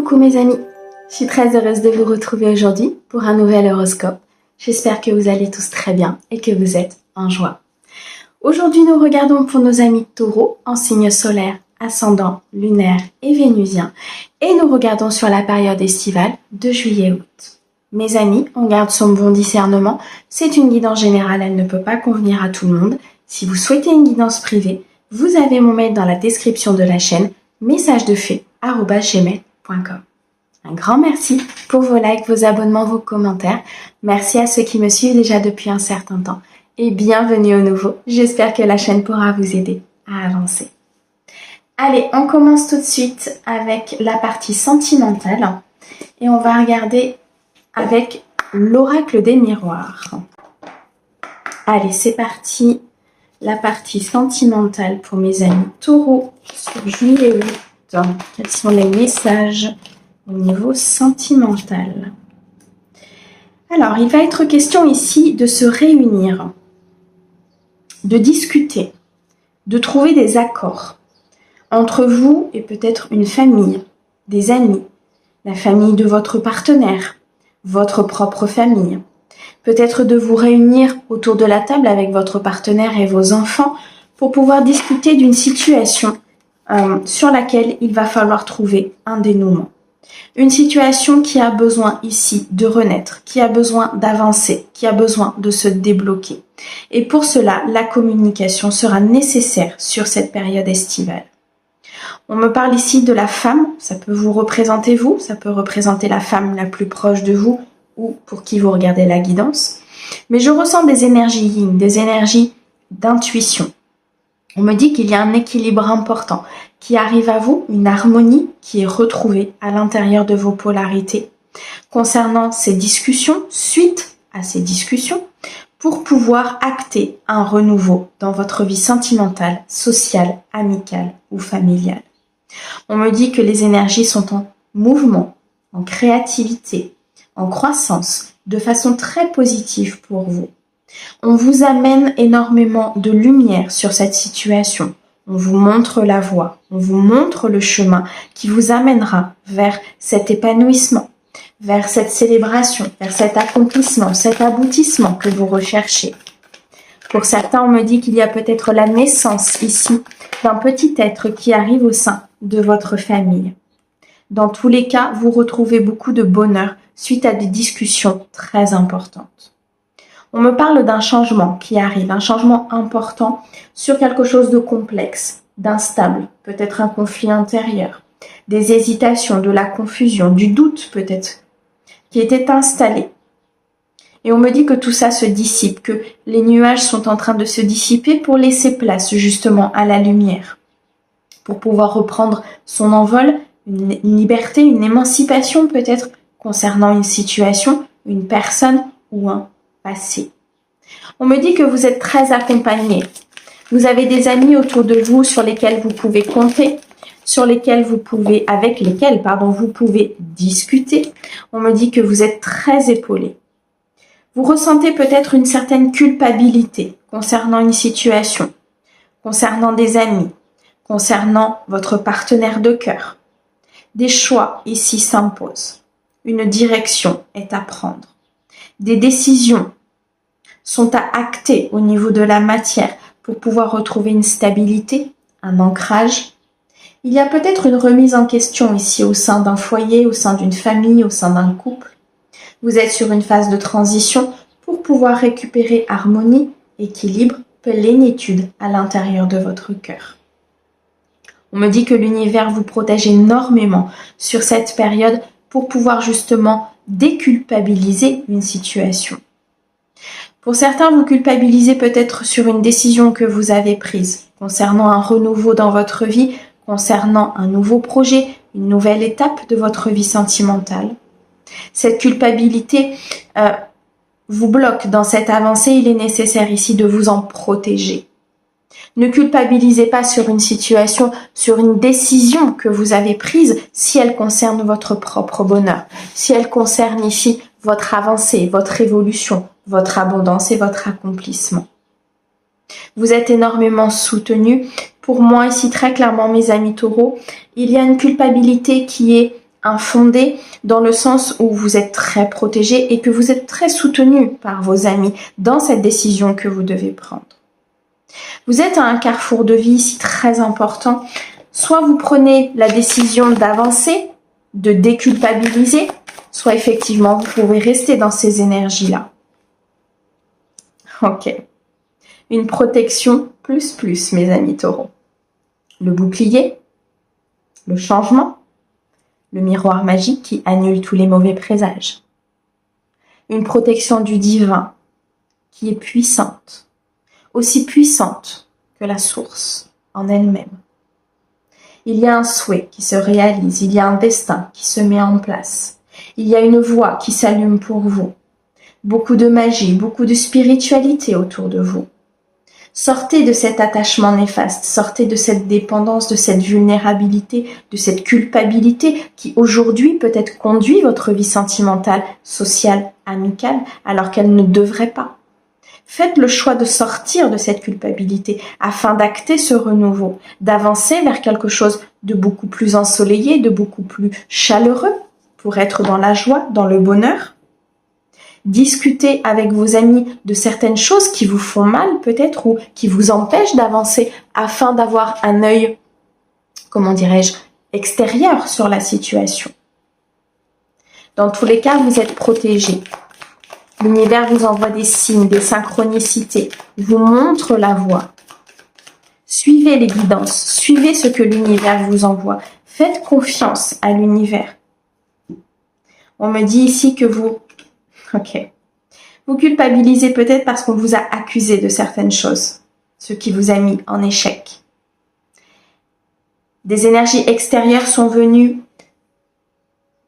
Coucou mes amis, je suis très heureuse de vous retrouver aujourd'hui pour un nouvel horoscope. J'espère que vous allez tous très bien et que vous êtes en joie. Aujourd'hui, nous regardons pour nos amis taureaux en signe solaire, ascendant, lunaire et vénusien. Et nous regardons sur la période estivale de juillet-août. Mes amis, on garde son bon discernement. C'est une guidance générale, elle ne peut pas convenir à tout le monde. Si vous souhaitez une guidance privée, vous avez mon mail dans la description de la chaîne, messagedeFée@gmail.com. Un grand merci pour vos likes, vos abonnements, vos commentaires. Merci à ceux qui me suivent déjà depuis un certain temps. Et bienvenue aux nouveaux. J'espère que la chaîne pourra vous aider à avancer. Allez, on commence tout de suite avec la partie sentimentale. Et on va regarder avec l'oracle des miroirs. Allez, c'est parti. La partie sentimentale pour mes amis taureaux sur juillet-août. Quels sont les messages au niveau sentimental? Alors, il va être question ici de se réunir, de discuter, de trouver des accords entre vous et peut-être une famille, des amis, la famille de votre partenaire, votre propre famille. Peut-être de vous réunir autour de la table avec votre partenaire et vos enfants pour pouvoir discuter d'une situation sur laquelle il va falloir trouver un dénouement. Une situation qui a besoin ici de renaître, qui a besoin d'avancer, qui a besoin de se débloquer. Et pour cela, la communication sera nécessaire sur cette période estivale. On me parle ici de la femme, ça peut vous représenter vous, ça peut représenter la femme la plus proche de vous ou pour qui vous regardez la guidance. Mais je ressens des énergies yin, des énergies d'intuition. On me dit qu'il y a un équilibre important qui arrive à vous, une harmonie qui est retrouvée à l'intérieur de vos polarités concernant ces discussions, suite à ces discussions, pour pouvoir acter un renouveau dans votre vie sentimentale, sociale, amicale ou familiale. On me dit que les énergies sont en mouvement, en créativité, en croissance, de façon très positive pour vous. On vous amène énormément de lumière sur cette situation. On vous montre la voie, on vous montre le chemin qui vous amènera vers cet épanouissement, vers cette célébration, vers cet accomplissement, cet aboutissement que vous recherchez. Pour certains, on me dit qu'il y a peut-être la naissance ici d'un petit être qui arrive au sein de votre famille. Dans tous les cas, vous retrouvez beaucoup de bonheur suite à des discussions très importantes. On me parle d'un changement qui arrive, un changement important sur quelque chose de complexe, d'instable, peut-être un conflit intérieur, des hésitations, de la confusion, du doute peut-être, qui était installé. Et on me dit que tout ça se dissipe, que les nuages sont en train de se dissiper pour laisser place justement à la lumière, pour pouvoir reprendre son envol, une liberté, une émancipation peut-être concernant une situation, une personne ou un passé. On me dit que vous êtes très accompagné. Vous avez des amis autour de vous sur lesquels vous pouvez compter, avec lesquels vous pouvez discuter. On me dit que vous êtes très épaulé. Vous ressentez peut-être une certaine culpabilité concernant une situation, concernant des amis, concernant votre partenaire de cœur. Des choix ici s'imposent. Une direction est à prendre. Des décisions sont à acter au niveau de la matière pour pouvoir retrouver une stabilité, un ancrage. Il y a peut-être une remise en question ici au sein d'un foyer, au sein d'une famille, au sein d'un couple. Vous êtes sur une phase de transition pour pouvoir récupérer harmonie, équilibre, plénitude à l'intérieur de votre cœur. On me dit que l'univers vous protège énormément sur cette période pour pouvoir justement déculpabiliser une situation. Pour certains, vous culpabilisez peut-être sur une décision que vous avez prise concernant un renouveau dans votre vie, concernant un nouveau projet, une nouvelle étape de votre vie sentimentale. Cette culpabilité vous bloque dans cette avancée, il est nécessaire ici de vous en protéger. Ne culpabilisez pas sur une situation, sur une décision que vous avez prise si elle concerne votre propre bonheur, si elle concerne ici votre avancée, votre évolution, votre abondance et votre accomplissement. Vous êtes énormément soutenus. Pour moi, ici, très clairement, mes amis taureaux, il y a une culpabilité qui est infondée dans le sens où vous êtes très protégé et que vous êtes très soutenu par vos amis dans cette décision que vous devez prendre. Vous êtes à un carrefour de vie ici très important. Soit vous prenez la décision d'avancer, de déculpabiliser, soit effectivement vous pouvez rester dans ces énergies-là. Ok. Une protection plus, mes amis taureaux. Le bouclier, le changement, le miroir magique qui annule tous les mauvais présages. Une protection du divin qui est puissante, aussi puissante que la source en elle-même. Il y a un souhait qui se réalise, il y a un destin qui se met en place. Il y a une voie qui s'allume pour vous. Beaucoup de magie, beaucoup de spiritualité autour de vous. Sortez de cet attachement néfaste, sortez de cette dépendance, de cette vulnérabilité, de cette culpabilité qui aujourd'hui peut-être conduit votre vie sentimentale, sociale, amicale, alors qu'elle ne devrait pas. Faites le choix de sortir de cette culpabilité afin d'acter ce renouveau, d'avancer vers quelque chose de beaucoup plus ensoleillé, de beaucoup plus chaleureux pour être dans la joie, dans le bonheur. Discutez avec vos amis de certaines choses qui vous font mal peut-être ou qui vous empêchent d'avancer afin d'avoir un œil, extérieur sur la situation. Dans tous les cas, vous êtes protégés. L'univers vous envoie des signes, des synchronicités, vous montre la voie. Suivez les guidances, suivez ce que l'univers vous envoie. Faites confiance à l'univers. On me dit ici que vous culpabilisez peut-être parce qu'on vous a accusé de certaines choses, ce qui vous a mis en échec. Des énergies extérieures sont venues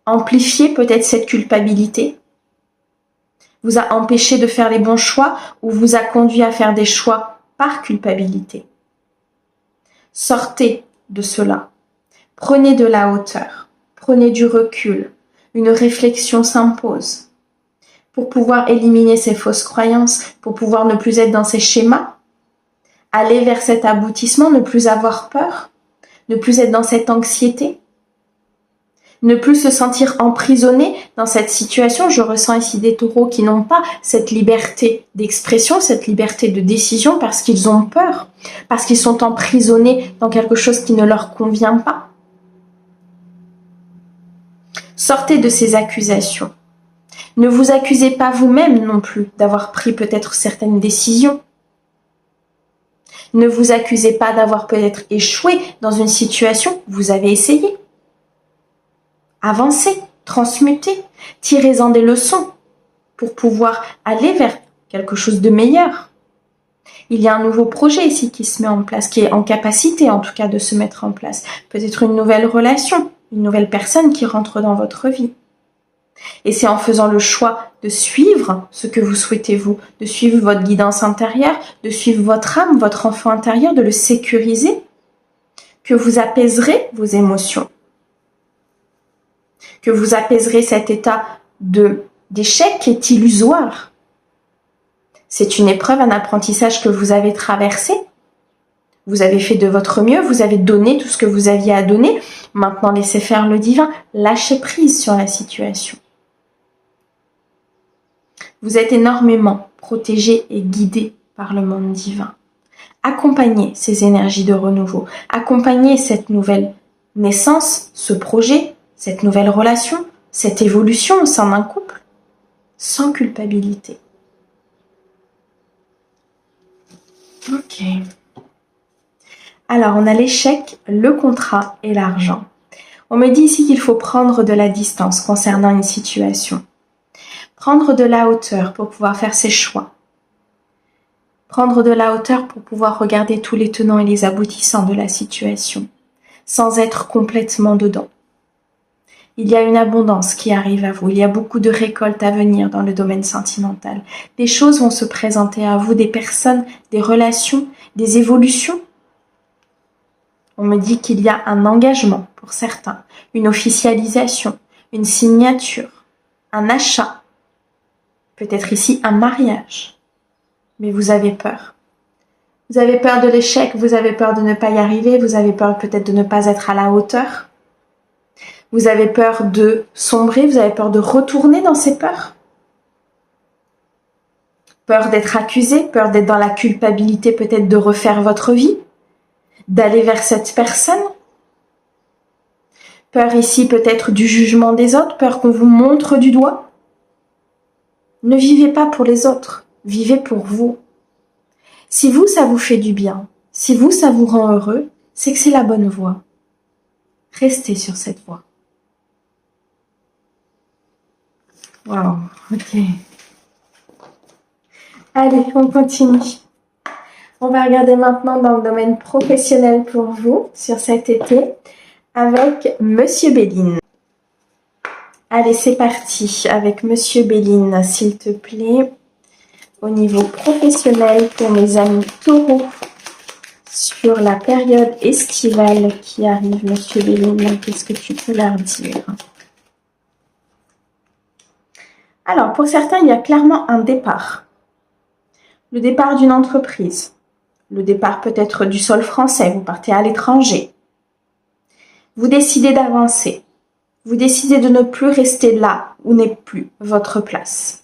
amplifier peut-être cette culpabilité, vous a empêché de faire les bons choix ou vous a conduit à faire des choix par culpabilité. Sortez de cela. Prenez de la hauteur, prenez du recul. Une réflexion s'impose pour pouvoir éliminer ces fausses croyances, pour pouvoir ne plus être dans ces schémas, aller vers cet aboutissement, ne plus avoir peur, ne plus être dans cette anxiété, ne plus se sentir emprisonné dans cette situation. Je ressens ici des taureaux qui n'ont pas cette liberté d'expression, cette liberté de décision parce qu'ils ont peur, parce qu'ils sont emprisonnés dans quelque chose qui ne leur convient pas. Sortez de ces accusations. Ne vous accusez pas vous-même non plus d'avoir pris peut-être certaines décisions. Ne vous accusez pas d'avoir peut-être échoué dans une situation, vous avez essayé. Avancez, transmutez, tirez-en des leçons pour pouvoir aller vers quelque chose de meilleur. Il y a un nouveau projet ici qui se met en place, qui est en capacité en tout cas de se mettre en place. Peut-être une nouvelle relation, une nouvelle personne qui rentre dans votre vie. Et c'est en faisant le choix de suivre ce que vous souhaitez vous, de suivre votre guidance intérieure, de suivre votre âme, votre enfant intérieur, de le sécuriser, que vous apaiserez vos émotions, que vous apaiserez cet état d'échec qui est illusoire. C'est une épreuve, un apprentissage que vous avez traversé. Vous avez fait de votre mieux, vous avez donné tout ce que vous aviez à donner. Maintenant, laissez faire le divin, lâchez prise sur la situation. Vous êtes énormément protégé et guidé par le monde divin. Accompagnez ces énergies de renouveau, accompagnez cette nouvelle naissance, ce projet, cette nouvelle relation, cette évolution au sein d'un couple, sans culpabilité. Ok. Alors, on a l'échec, le contrat et l'argent. On me dit ici qu'il faut prendre de la distance concernant une situation. Prendre de la hauteur pour pouvoir faire ses choix. Prendre de la hauteur pour pouvoir regarder tous les tenants et les aboutissants de la situation, sans être complètement dedans. Il y a une abondance qui arrive à vous. Il y a beaucoup de récoltes à venir dans le domaine sentimental. Des choses vont se présenter à vous, des personnes, des relations, des évolutions. On me dit qu'il y a un engagement pour certains, une officialisation, une signature, un achat, peut-être ici un mariage. Mais vous avez peur. Vous avez peur de l'échec, vous avez peur de ne pas y arriver, vous avez peur peut-être de ne pas être à la hauteur. Vous avez peur de sombrer, vous avez peur de retourner dans ces peurs. Peur d'être accusé, peur d'être dans la culpabilité peut-être de refaire votre vie, d'aller vers cette personne. Peur ici peut-être du jugement des autres, peur qu'on vous montre du doigt. Ne vivez pas pour les autres, vivez pour vous. Si vous, ça vous fait du bien, si vous, ça vous rend heureux, c'est que c'est la bonne voie. Restez sur cette voie. Wow, ok. Allez, on continue. On va regarder maintenant dans le domaine professionnel pour vous, sur cet été, avec Monsieur Béline. Allez, c'est parti avec Monsieur Béline, s'il te plaît. Au niveau professionnel, pour mes amis taureaux, sur la période estivale qui arrive, Monsieur Béline, qu'est-ce que tu peux leur dire? Alors, pour certains, il y a clairement un départ. Le départ d'une entreprise. Le départ peut-être du sol français, vous partez à l'étranger. Vous décidez d'avancer. Vous décidez de ne plus rester là où n'est plus votre place.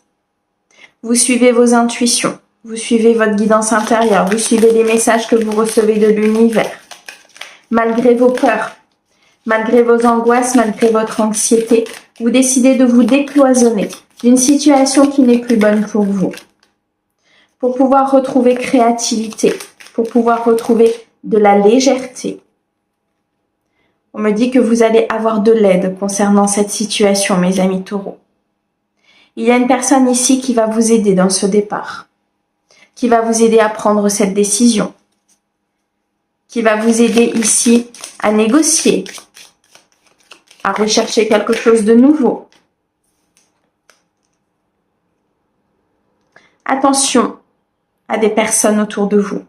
Vous suivez vos intuitions, vous suivez votre guidance intérieure, vous suivez les messages que vous recevez de l'univers. Malgré vos peurs, malgré vos angoisses, malgré votre anxiété, vous décidez de vous décloisonner d'une situation qui n'est plus bonne pour vous. Pour pouvoir retrouver créativité, pour pouvoir retrouver de la légèreté. On me dit que vous allez avoir de l'aide concernant cette situation, mes amis taureaux. Il y a une personne ici qui va vous aider dans ce départ, qui va vous aider à prendre cette décision, qui va vous aider ici à négocier, à rechercher quelque chose de nouveau. Attention à des personnes autour de vous.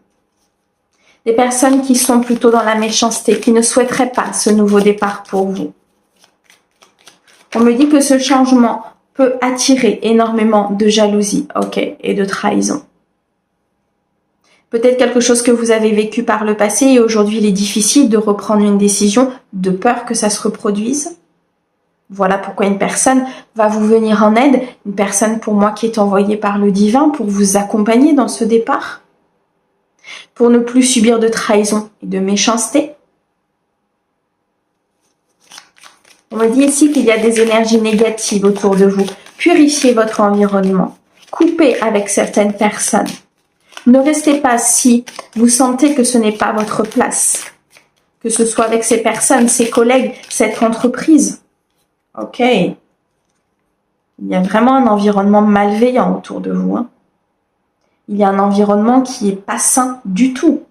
Des personnes qui sont plutôt dans la méchanceté, qui ne souhaiteraient pas ce nouveau départ pour vous. On me dit que ce changement peut attirer énormément de jalousie, ok, et de trahison. Peut-être quelque chose que vous avez vécu par le passé et aujourd'hui il est difficile de reprendre une décision de peur que ça se reproduise. Voilà pourquoi une personne va vous venir en aide, une personne pour moi qui est envoyée par le divin pour vous accompagner dans ce départ, pour ne plus subir de trahison et de méchanceté. On me dit ici qu'il y a des énergies négatives autour de vous. Purifiez votre environnement. Coupez avec certaines personnes. Ne restez pas si vous sentez que ce n'est pas votre place. Que ce soit avec ces personnes, ces collègues, cette entreprise. Ok. Il y a vraiment un environnement malveillant autour de vous. Il y a un environnement qui n'est pas sain du tout.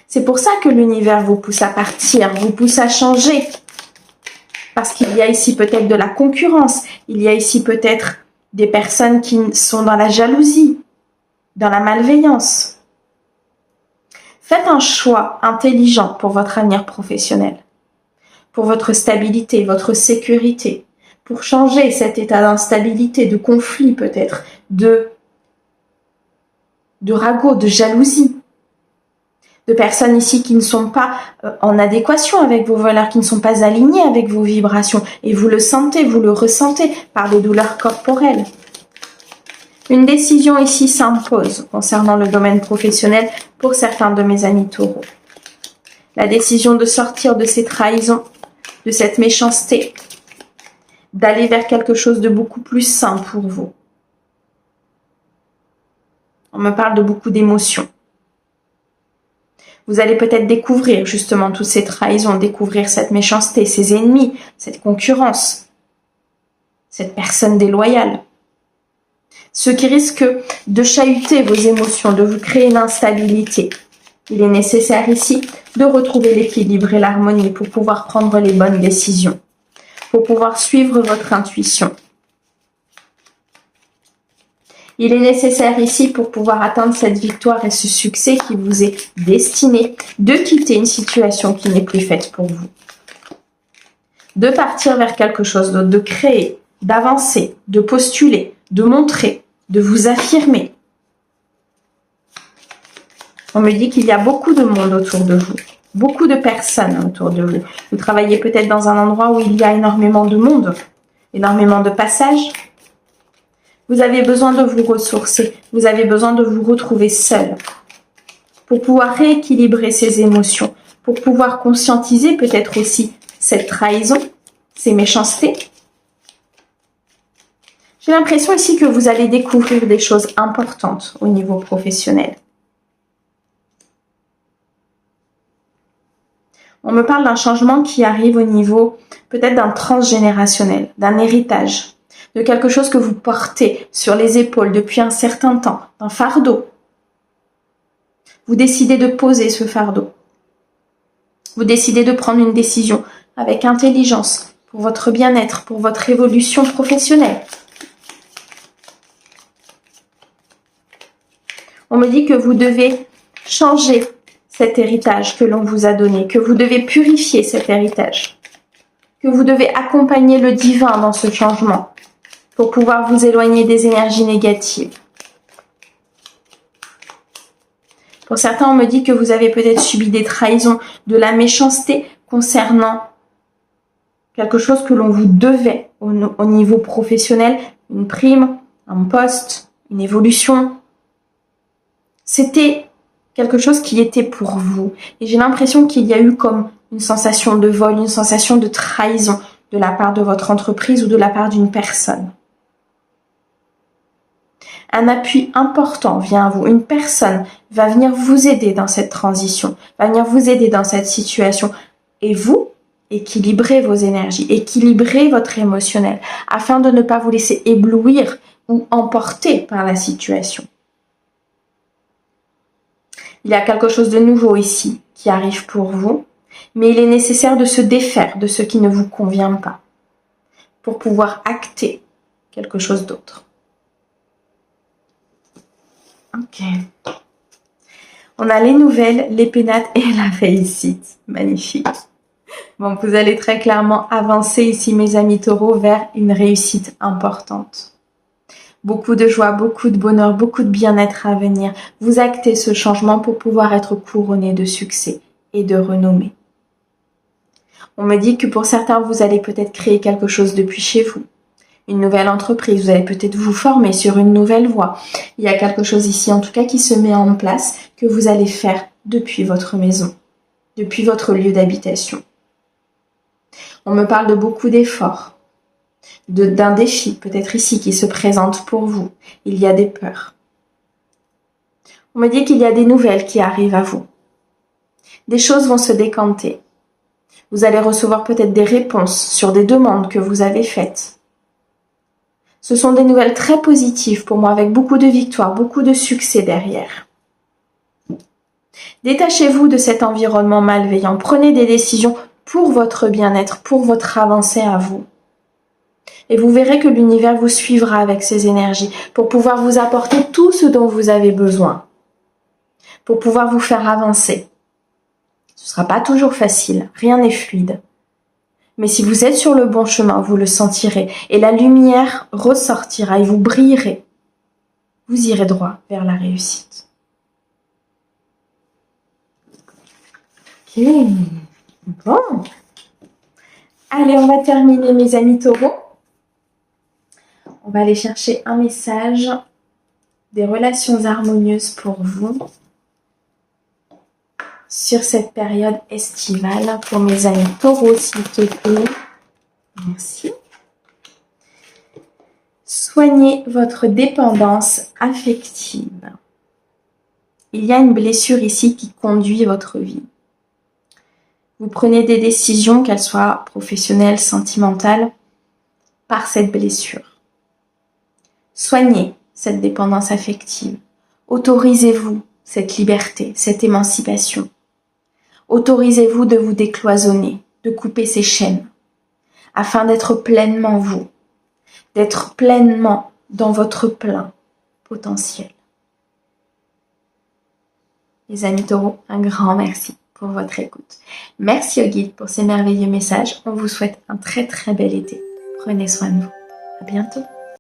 C'est pour ça que l'univers vous pousse à partir, vous pousse à changer. Parce qu'il y a ici peut-être de la concurrence, il y a ici peut-être des personnes qui sont dans la jalousie, dans la malveillance. Faites un choix intelligent pour votre avenir professionnel, pour votre stabilité, votre sécurité, pour changer cet état d'instabilité, de conflit peut-être, de ragot, de jalousie. De personnes ici qui ne sont pas en adéquation avec vos valeurs, qui ne sont pas alignées avec vos vibrations. Et vous le sentez, vous le ressentez par des douleurs corporelles. Une décision ici s'impose concernant le domaine professionnel pour certains de mes amis taureaux. La décision de sortir de ces trahisons, de cette méchanceté, d'aller vers quelque chose de beaucoup plus sain pour vous. On me parle de beaucoup d'émotions. Vous allez peut-être découvrir justement toutes ces trahisons, découvrir cette méchanceté, ces ennemis, cette concurrence, cette personne déloyale. Ce qui risque de chahuter vos émotions, de vous créer une instabilité. Il est nécessaire ici de retrouver l'équilibre et l'harmonie pour pouvoir prendre les bonnes décisions, pour pouvoir suivre votre intuition. Il est nécessaire ici pour pouvoir atteindre cette victoire et ce succès qui vous est destiné de quitter une situation qui n'est plus faite pour vous. De partir vers quelque chose d'autre, de créer, d'avancer, de postuler, de montrer, de vous affirmer. On me dit qu'il y a beaucoup de monde autour de vous, beaucoup de personnes autour de vous. Vous travaillez peut-être dans un endroit où il y a énormément de monde, énormément de passages. Vous avez besoin de vous ressourcer. Vous avez besoin de vous retrouver seul pour pouvoir rééquilibrer ces émotions, pour pouvoir conscientiser peut-être aussi cette trahison, ces méchancetés. J'ai l'impression ici que vous allez découvrir des choses importantes au niveau professionnel. On me parle d'un changement qui arrive au niveau peut-être d'un transgénérationnel, d'un héritage, de quelque chose que vous portez sur les épaules depuis un certain temps, d'un fardeau. Vous décidez de poser ce fardeau. Vous décidez de prendre une décision avec intelligence pour votre bien-être, pour votre évolution professionnelle. On me dit que vous devez changer cet héritage que l'on vous a donné, que vous devez purifier cet héritage, que vous devez accompagner le divin dans ce changement pour pouvoir vous éloigner des énergies négatives. Pour certains, on me dit que vous avez peut-être subi des trahisons, de la méchanceté concernant quelque chose que l'on vous devait au niveau professionnel, une prime, un poste, une évolution. C'était quelque chose qui était pour vous. Et j'ai l'impression qu'il y a eu comme une sensation de vol, une sensation de trahison de la part de votre entreprise ou de la part d'une personne. Un appui important vient à vous. Une personne va venir vous aider dans cette transition, va venir vous aider dans cette situation. Et vous, équilibrez vos énergies, équilibrez votre émotionnel afin de ne pas vous laisser éblouir ou emporter par la situation. Il y a quelque chose de nouveau ici qui arrive pour vous, mais il est nécessaire de se défaire de ce qui ne vous convient pas pour pouvoir acter quelque chose d'autre. Ok. On a les nouvelles, les pénates et la réussite. Magnifique. Bon, vous allez très clairement avancer ici, mes amis taureaux, vers une réussite importante. Beaucoup de joie, beaucoup de bonheur, beaucoup de bien-être à venir. Vous actez ce changement pour pouvoir être couronné de succès et de renommée. On me dit que pour certains, vous allez peut-être créer quelque chose depuis chez vous. Une nouvelle entreprise, vous allez peut-être vous former sur une nouvelle voie. Il y a quelque chose ici, en tout cas, qui se met en place, que vous allez faire depuis votre maison, depuis votre lieu d'habitation. On me parle de beaucoup d'efforts, d'un défi, peut-être ici, qui se présente pour vous. Il y a des peurs. On me dit qu'il y a des nouvelles qui arrivent à vous. Des choses vont se décanter. Vous allez recevoir peut-être des réponses sur des demandes que vous avez faites. Ce sont des nouvelles très positives pour moi, avec beaucoup de victoires, beaucoup de succès derrière. Détachez-vous de cet environnement malveillant. Prenez des décisions pour votre bien-être, pour votre avancée à vous. Et vous verrez que l'univers vous suivra avec ses énergies pour pouvoir vous apporter tout ce dont vous avez besoin, pour pouvoir vous faire avancer. Ce ne sera pas toujours facile, rien n'est fluide. Mais si vous êtes sur le bon chemin, vous le sentirez et la lumière ressortira et vous brillerez. Vous irez droit vers la réussite. Ok, bon. Allez, on va terminer, mes amis taureaux. On va aller chercher un message des relations harmonieuses pour vous sur cette période estivale pour mes amis taureaux, s'il te plaît. Merci. Soignez votre dépendance affective. Il y a une blessure ici qui conduit votre vie. Vous prenez des décisions, qu'elles soient professionnelles, sentimentales, par cette blessure. Soignez cette dépendance affective. Autorisez-vous cette liberté, cette émancipation. Autorisez-vous de vous décloisonner, de couper ces chaînes, afin d'être pleinement vous, d'être pleinement dans votre plein potentiel. Les amis taureaux, un grand merci pour votre écoute. Merci au guide pour ces merveilleux messages. On vous souhaite un très très bel été. Prenez soin de vous. À bientôt.